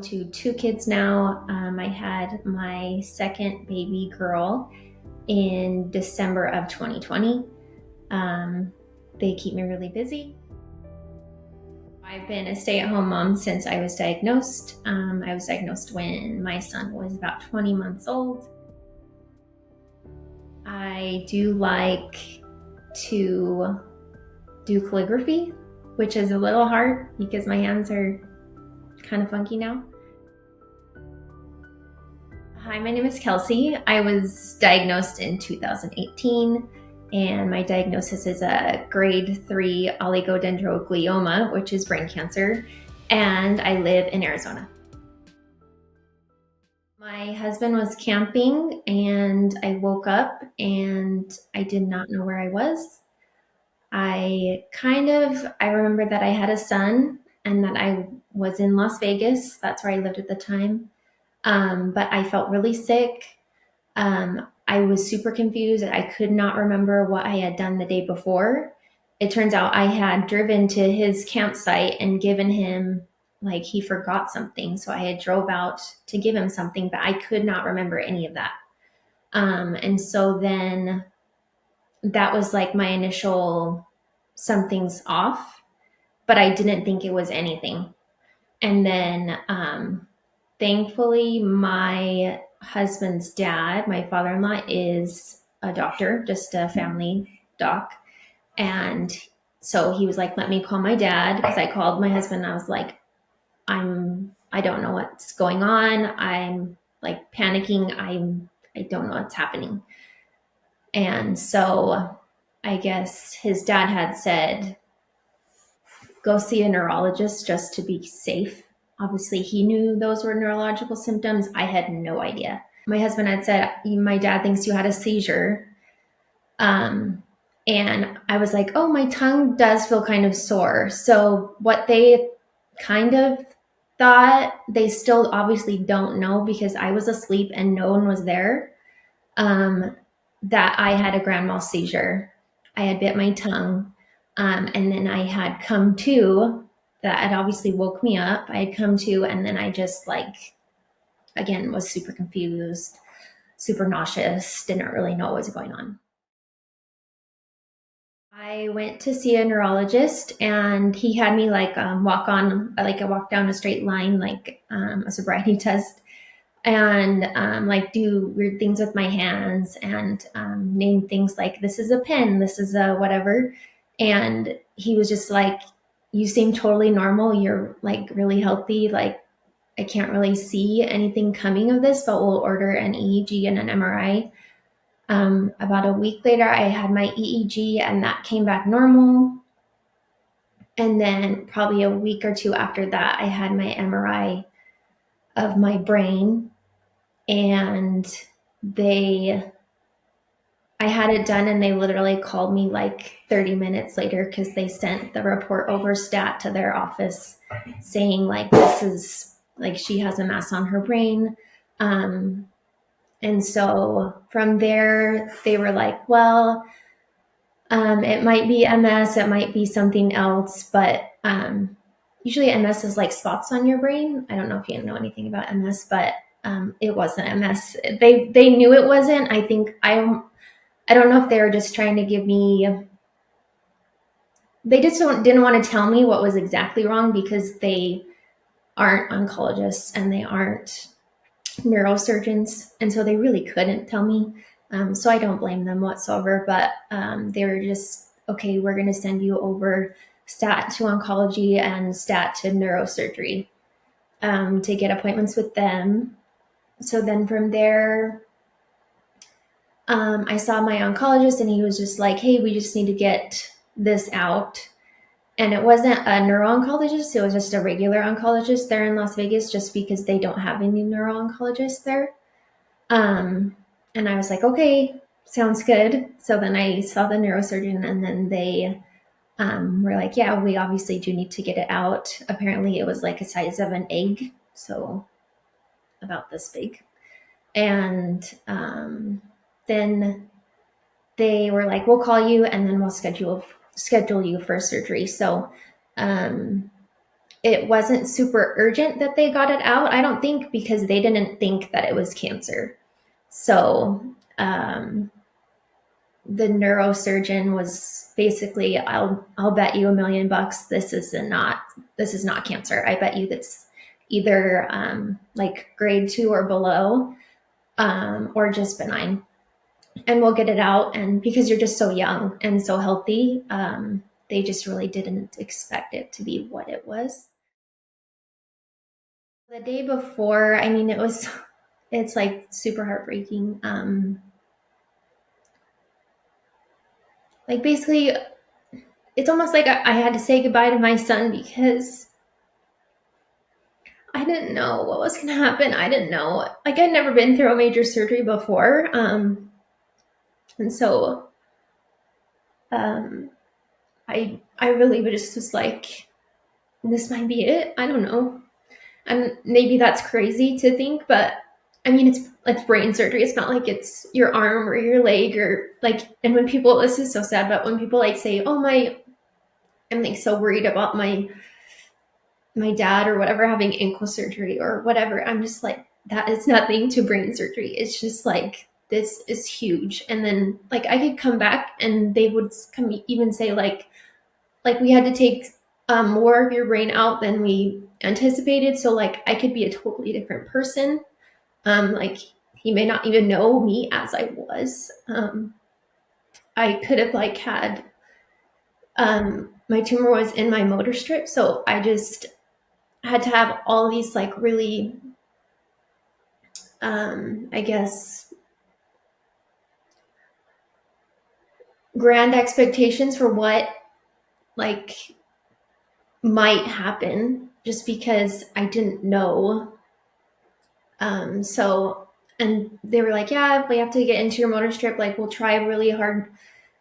to 2 kids now. I had my second baby girl in December of 2020. They keep me really busy. I've been a stay-at-home mom since I was diagnosed. I was diagnosed when my son was about 20 months old. I do like to do calligraphy, which is a little hard because my hands are kind of funky now. Hi, my name is Kelsey. I was diagnosed in 2018, and my diagnosis is a grade 3 oligodendroglioma, which is brain cancer, and I live in Arizona. My husband was camping, and I woke up and I did not know where I was. I remember that I had a son and that I was in Las Vegas. That's where I lived at the time. But I felt really sick. I was super confused. I could not remember what I had done the day before. It turns out I had driven to his campsite and given him, like, he forgot something. So I had drove out to give him something, but I could not remember any of that. And so then that was like my initial something's off, but I didn't think it was anything. And then thankfully, my husband's dad, my father-in-law, is a doctor, just a family doc. And so he was like, let me call my dad, because I called my husband and I was like, I don't know what's going on. I'm like panicking. I don't know what's happening. And so I guess his dad had said, go see a neurologist just to be safe. Obviously, he knew those were neurological symptoms. I had no idea. My husband had said, my dad thinks you had a seizure. And I was like, oh, my tongue does feel kind of sore. So what they kind of thought, they still obviously don't know because I was asleep and no one was there, that I had a grand mal seizure. I had bit my tongue. And then I had come to, that had obviously woke me up. I had come to, and then I just again, was super confused, super nauseous, didn't really know what was going on. I went to see a neurologist and he had me I walk down a straight line, a sobriety test, and do weird things with my hands and name things like, this is a pen, this is a whatever. And he was just like, you seem totally normal. You're like really healthy. Like, I can't really see anything coming of this, but we'll order an EEG and an MRI. About a week later, I had my EEG and that came back normal. And then probably a week or two after that, I had my MRI of my brain, and I had it done and they literally called me like 30 minutes later because they sent the report over stat to their office saying like, this is like, she has a mass on her brain. And so from there they were like, well, it might be MS, it might be something else, but usually MS is like spots on your brain. I don't know if you know anything about MS, but it wasn't MS. They knew it wasn't. I think I don't know if they were just trying to give me, they just didn't want to tell me what was exactly wrong because they aren't oncologists and they aren't neurosurgeons. And so they really couldn't tell me. So I don't blame them whatsoever, but they were just, okay, we're going to send you over stat to oncology and stat to neurosurgery to get appointments with them. So then from there, I saw my oncologist and he was just like, hey, we just need to get this out. And it wasn't a neuro-oncologist, it was just a regular oncologist there in Las Vegas, just because they don't have any neuro-oncologists there. And I was like, okay, sounds good. So then I saw the neurosurgeon and then they were like, yeah, we obviously do need to get it out. Apparently it was like the size of an egg, so about this big. And then they were like, we'll call you and then we'll schedule you for surgery. So it wasn't super urgent that they got it out, I don't think, because they didn't think that it was cancer. So the neurosurgeon was basically, I'll bet you $1 million this is not cancer. I bet you that's either like grade 2 or below, or just benign, and we'll get it out. And because you're just so young and so healthy, they just really didn't expect it to be what it was. The day before, I mean, it's like super heartbreaking. Like basically, it's almost like I had to say goodbye to my son because I didn't know what was going to happen. I didn't know. Like, I'd never been through a major surgery before. And so I really was like, this might be it. I don't know. And maybe that's crazy to think, but I mean, it's brain surgery. It's not like it's your arm or your leg or like, and when people, this is so sad, but when people like say, oh I'm like so worried about my dad or whatever having ankle surgery or whatever, I'm just like, that is nothing to brain surgery. It's just like, this is huge. And then like I could come back and they would even say like we had to take more of your brain out than we anticipated. So like I could be a totally different person. Like he may not even know me as I was. I could have like had, my tumor was in my motor strip. So I just had to have all these like really, I guess, grand expectations for what like might happen just because I didn't know. So, and they were like, yeah, if we have to get into your motor strip, like we'll try really hard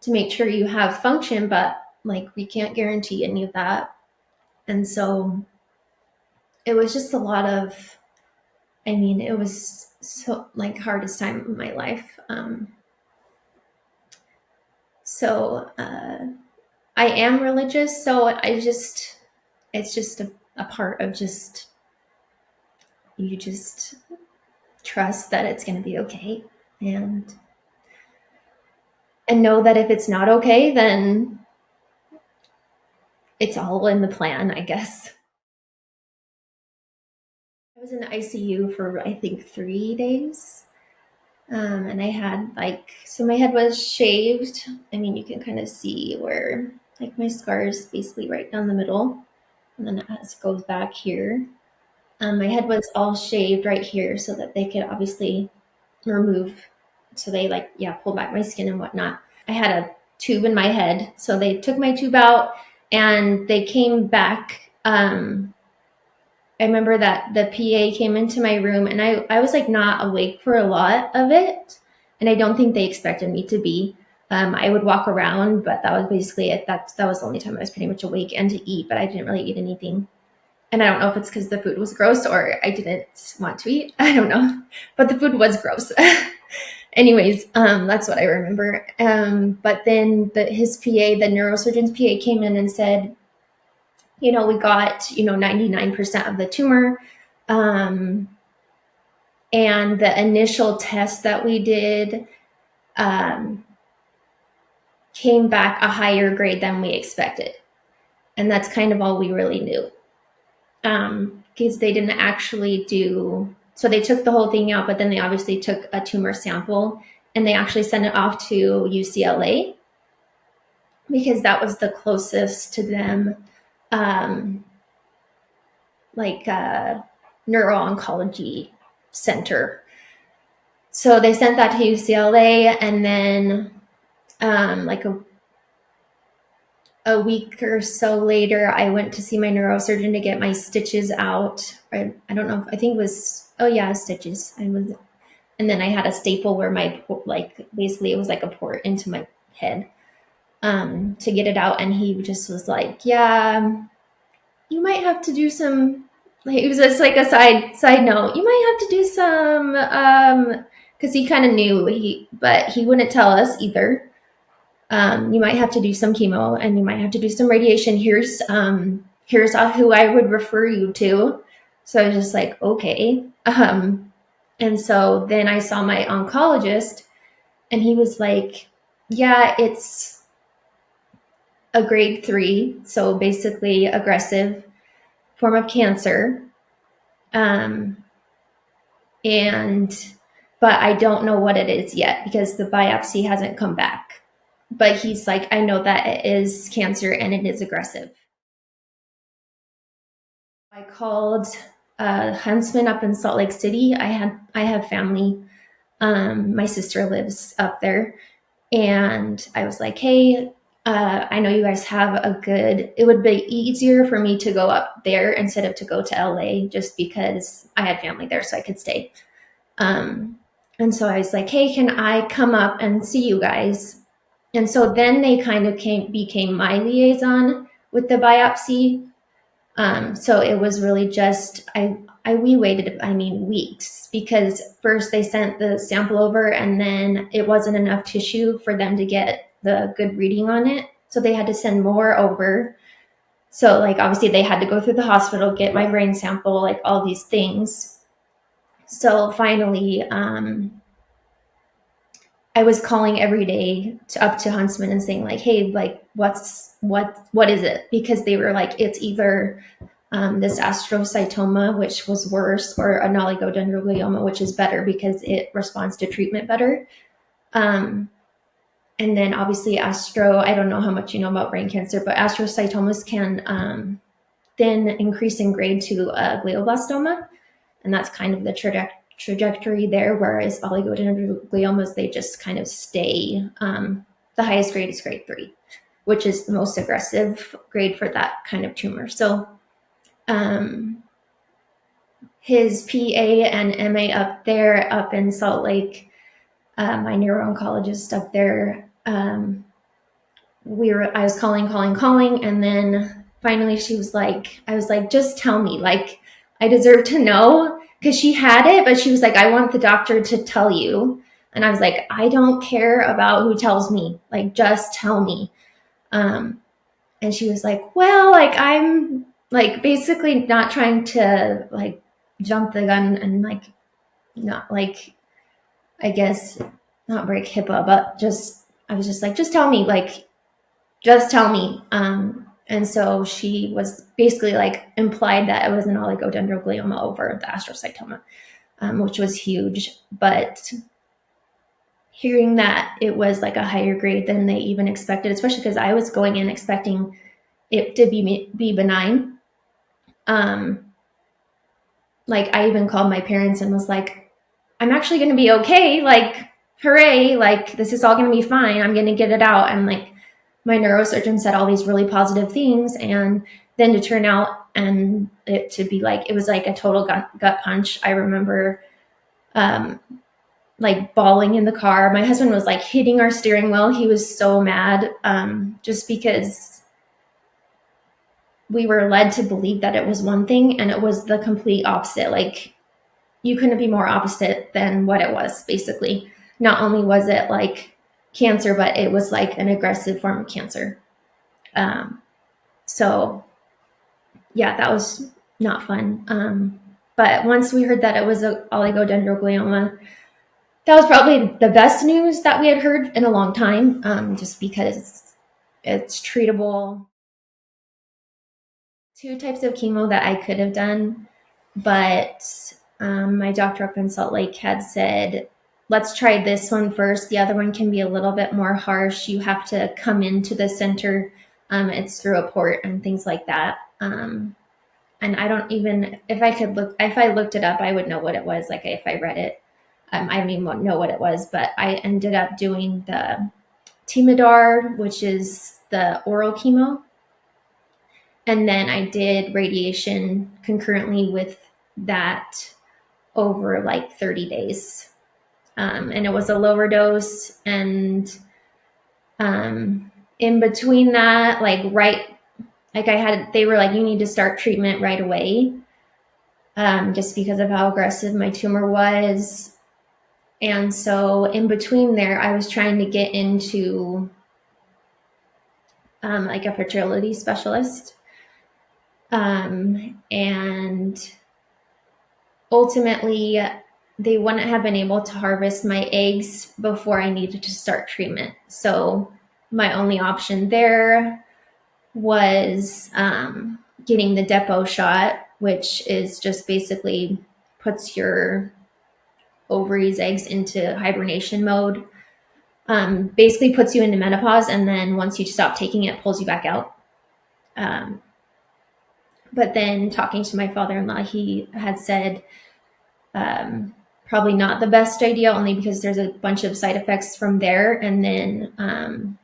to make sure you have function, but like we can't guarantee any of that. And so it was just a lot of, I mean, it was so like hardest time of my life. So I am religious, so it's just a part of just, you just trust that it's going to be okay, and know that if it's not okay, then it's all in the plan, I guess. I was in the ICU for I think 3 days. And I had like, so my head was shaved. I mean, you can kind of see where like my scar is basically right down the middle, and then it goes back here. My head was all shaved right here so that they could obviously remove. So they like, yeah, pull back my skin and whatnot. I had a tube in my head. So they took my tube out and they came back. I remember that the PA came into my room and I was like not awake for a lot of it. And I don't think they expected me to be. I would walk around, but that was basically it. That was the only time I was pretty much awake and to eat, but I didn't really eat anything. And I don't know if it's because the food was gross or I didn't want to eat. I don't know, but the food was gross. Anyways, that's what I remember. But then his PA, the neurosurgeon's PA, came in and said, we got, 99% of the tumor. And the initial test that we did came back a higher grade than we expected. And that's kind of all we really knew. Because they didn't actually so they took the whole thing out, but then they obviously took a tumor sample and they actually sent it off to UCLA because that was the closest to them, like a neuro-oncology center. So they sent that to UCLA, and then like a week or so later, I went to see my neurosurgeon to get my stitches out. I don't know. I think it was, stitches. And then I had a staple where basically it was like a port into my head to get it out. And he just was like, yeah, you might have to do some, like, it was just like a side note. You might have to do some, cause he kind of knew but he wouldn't tell us either. You might have to do some chemo and you might have to do some radiation. Here's here's who I would refer you to. So I was just like, okay. And so then I saw my oncologist, and he was like, yeah, it's a grade 3, so basically aggressive form of cancer. And but I don't know what it is yet because the biopsy hasn't come back. But he's like, I know that it is cancer and it is aggressive. I called Huntsman up in Salt Lake City. I have family. My sister lives up there, and I was like, hey, I know you guys have a good. It would be easier for me to go up there instead of to go to LA, just because I had family there, so I could stay. And so I was like, hey, can I come up and see you guys? And so then they kind of became my liaison with the biopsy. So it was really just, we waited, weeks, because first they sent the sample over and then it wasn't enough tissue for them to get the good reading on it. So they had to send more over. So like, obviously they had to go through the hospital, get my brain sample, like all these things. So finally, I was calling every day up to Huntsman and saying like, hey, like what is it? Because they were like, it's either this astrocytoma, which was worse, or an oligodendroglioma, which is better because it responds to treatment better. And then obviously I don't know how much you know about brain cancer, but astrocytomas can then increase in grade to glioblastoma. And that's kind of the trajectory there, whereas oligodendrogliomas, they just kind of stay. The highest grade is grade 3, which is the most aggressive grade for that kind of tumor. So his PA and MA up there, up in Salt Lake, my neuro-oncologist up there, I was calling, and then finally I was like, just tell me, like, I deserve to know, because she had it, but she was like, I want the doctor to tell you. And I was like, I don't care about who tells me, like, just tell me. And she was like, well, like, I'm like basically not trying to like jump the gun and like not like, I guess not break HIPAA, but I was just like, just tell me, like, just tell me. And so she was basically like implied that it was an oligodendroglioma over the astrocytoma, which was huge. But hearing that it was like a higher grade than they even expected, especially because I was going in expecting it to be benign. Like I even called my parents and was like, I'm actually going to be okay. Like, hooray. Like, this is all going to be fine. I'm going to get it out. And like, my neurosurgeon said all these really positive things. And then to turn out and it to be like, it was like a total gut punch. I remember, like bawling in the car. My husband was like hitting our steering wheel. He was so mad, just because we were led to believe that it was one thing and it was the complete opposite. Like, you couldn't be more opposite than what it was, basically. Not only was it like cancer, but it was like an aggressive form of cancer. So yeah, that was not fun. But once we heard that it was an oligodendroglioma, that was probably the best news that we had heard in a long time, just because it's treatable. 2 types of chemo that I could have done, but my doctor up in Salt Lake had said, let's try this one first. The other one can be a little bit more harsh. You have to come into the center. It's through a port and things like that. And I don't even, if I looked it up, I would know what it was. Like if I read it, I don't even know what it was, but I ended up doing the Timidar, which is the oral chemo. And then I did radiation concurrently with that over like 30 days. And it was a lower dose. And in between that, they were like, you need to start treatment right away, just because of how aggressive my tumor was. And so in between there, I was trying to get into like a fertility specialist. And ultimately, they wouldn't have been able to harvest my eggs before I needed to start treatment. So my only option there was getting the depot shot, which is just basically puts your ovaries, eggs into hibernation mode. Basically puts you into menopause, and then once you stop taking it, pulls you back out. But then talking to my father-in-law, he had said probably not the best idea, only because there's a bunch of side effects from there. And then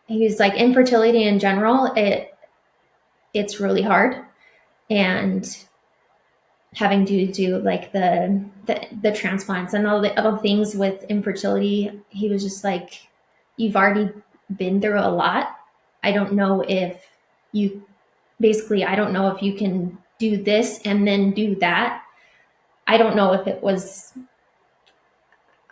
he was like, infertility in general, it's really hard, and having to do like the transplants and all the other things with infertility, he was just like, you've already been through a lot. I don't know if you I don't know if you can do this and then do that. I don't know if it was,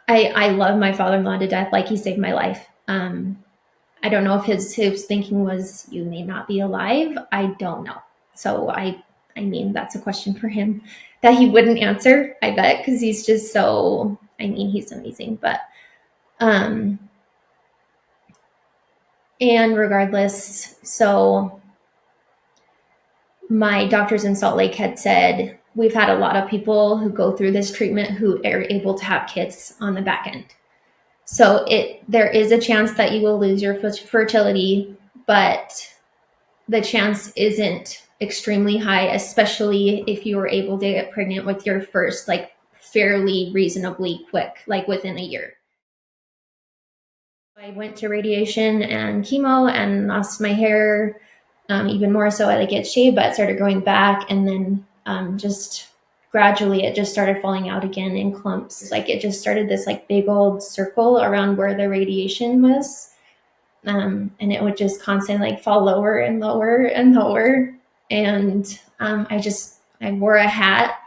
I love my father-in-law to death. Like, he saved my life. I don't know if his thinking was, you may not be alive. I don't know. So I mean, that's a question for him that he wouldn't answer, I bet, because he's just so, I mean, he's amazing. But and regardless, so my doctors in Salt Lake had said, we've had a lot of people who go through this treatment who are able to have kids on the back end. So there is a chance that you will lose your fertility, but the chance isn't extremely high, especially if you were able to get pregnant with your first, like, fairly reasonably quick, like within a year. I went to radiation and chemo and lost my hair, even more so. I get shaved, but it started growing back, and then just gradually it just started falling out again in clumps. Like, it just started this like big old circle around where the radiation was. And it would just constantly like fall lower and lower and lower. And I wore a hat.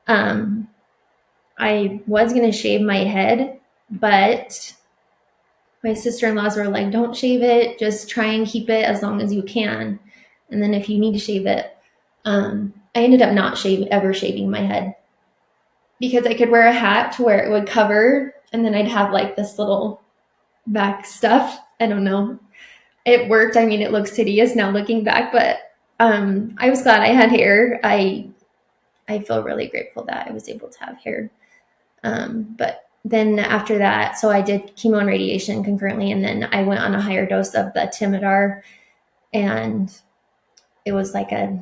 I was going to shave my head, but my sister-in-laws were like, don't shave it. Just try and keep it as long as you can. And then if you need to shave it, I ended up not ever shaving my head, because I could wear a hat to where it would cover, and then I'd have like this little back stuff. I don't know. It worked. I mean, it looks hideous now looking back, but I was glad I had hair. I feel really grateful that I was able to have hair. But then after that, so I did chemo and radiation concurrently, and then I went on a higher dose of the Timidar, and it was like a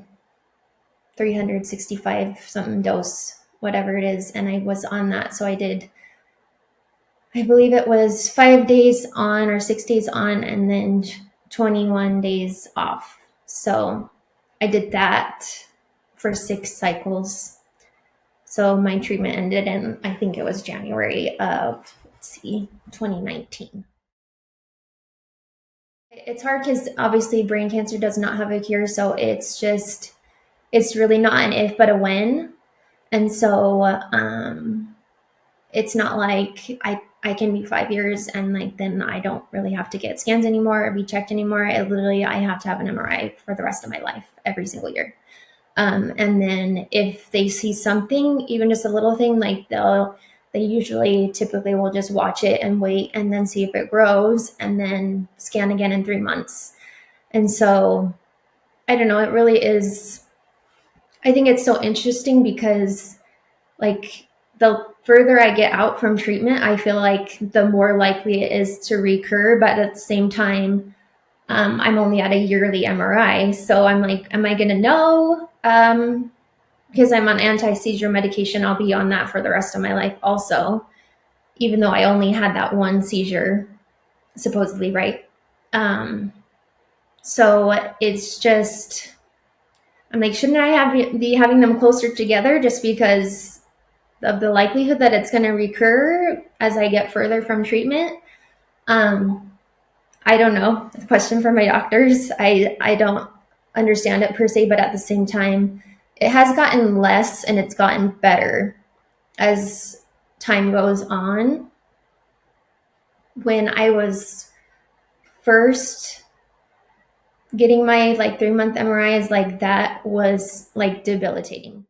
365 something dose, whatever it is, and I was on that. So I did, I believe it was 5 days on or 6 days on, and then 21 days off. So I did that for 6 cycles. So my treatment ended in, I think it was January of, 2019. It's hard because obviously brain cancer does not have a cure. So it's really not an if, but a when. And so it's not like I can be 5 years and like then I don't really have to get scans anymore or be checked anymore. I have to have an MRI for the rest of my life every single year. And then if they see something, even just a little thing, like they usually typically will just watch it and wait and then see if it grows and then scan again in 3 months. And so I don't know, it really is, I think it's so interesting because like the further I get out from treatment, I feel like the more likely it is to recur. But at the same time, I'm only at a yearly MRI. So I'm like, am I going to know? Because I'm on anti-seizure medication, I'll be on that for the rest of my life also, even though I only had that one seizure, supposedly, right? So it's just, I'm like, shouldn't I be having them closer together just because of the likelihood that it's going to recur as I get further from treatment? I don't know. It's a question for my doctors. I don't understand it per se, but at the same time, it has gotten less and it's gotten better as time goes on. When I was first getting my 3-month MRI is that was debilitating.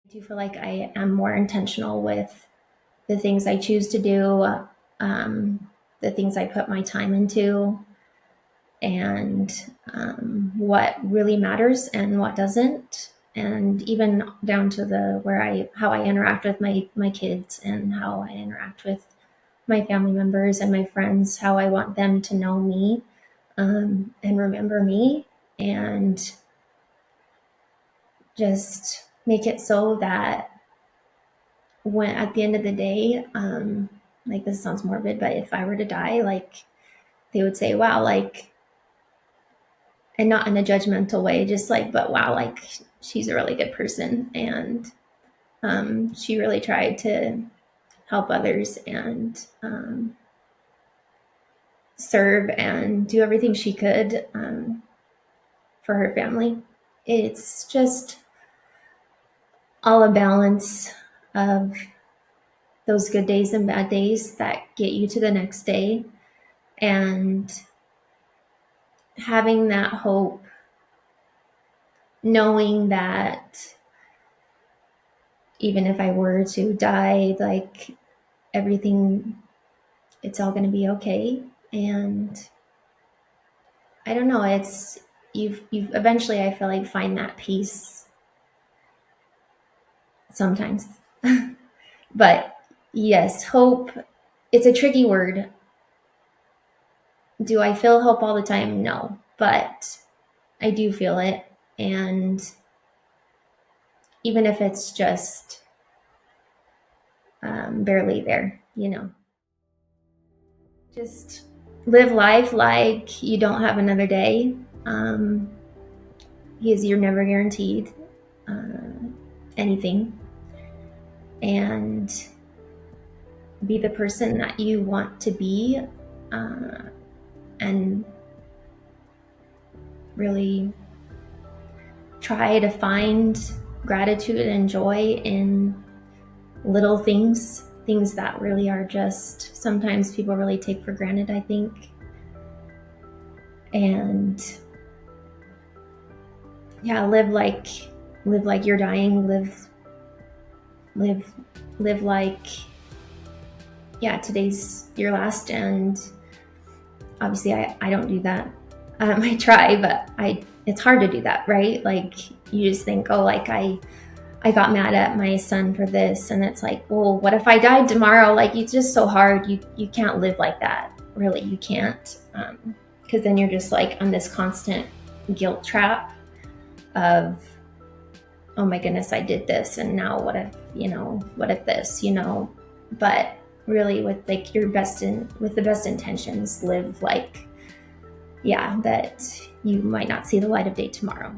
I do feel like I am more intentional with the things I choose to do, the things I put my time into, and what really matters and what doesn't, and even down to how I interact with my kids and how I interact with my family members and my friends, how I want them to know me, and remember me, and just make it so that when at the end of the day, this sounds morbid, but if I were to die, they would say, wow, and not in a judgmental way, just but wow, she's a really good person. And she really tried to help others and serve and do everything she could for her family. It's just all a balance of those good days and bad days that get you to the next day, and having that hope, knowing that even if I were to die, everything, it's all going to be okay. And I don't know, it's you've eventually, I feel find that peace sometimes. But yes, hope, it's a tricky word. Do I feel hope all the time? No, but I do feel it. And even if it's just barely there, just live life like you don't have another day, because you're never guaranteed anything, and be the person that you want to be, and really try to find gratitude and joy in little things that really are just sometimes people really take for granted, I think. And yeah, live like you're dying, live like, yeah, today's your last. And obviously I don't do that. I try, but it's hard to do that, right? You just think, oh, I got mad at my son for this, and it's well, what if I died tomorrow? It's just so hard. You can't live like that, really. You can't, because then you're just on this constant guilt trap of, oh my goodness, I did this, and now what if this, but really with with the best intentions, live yeah, that you might not see the light of day tomorrow.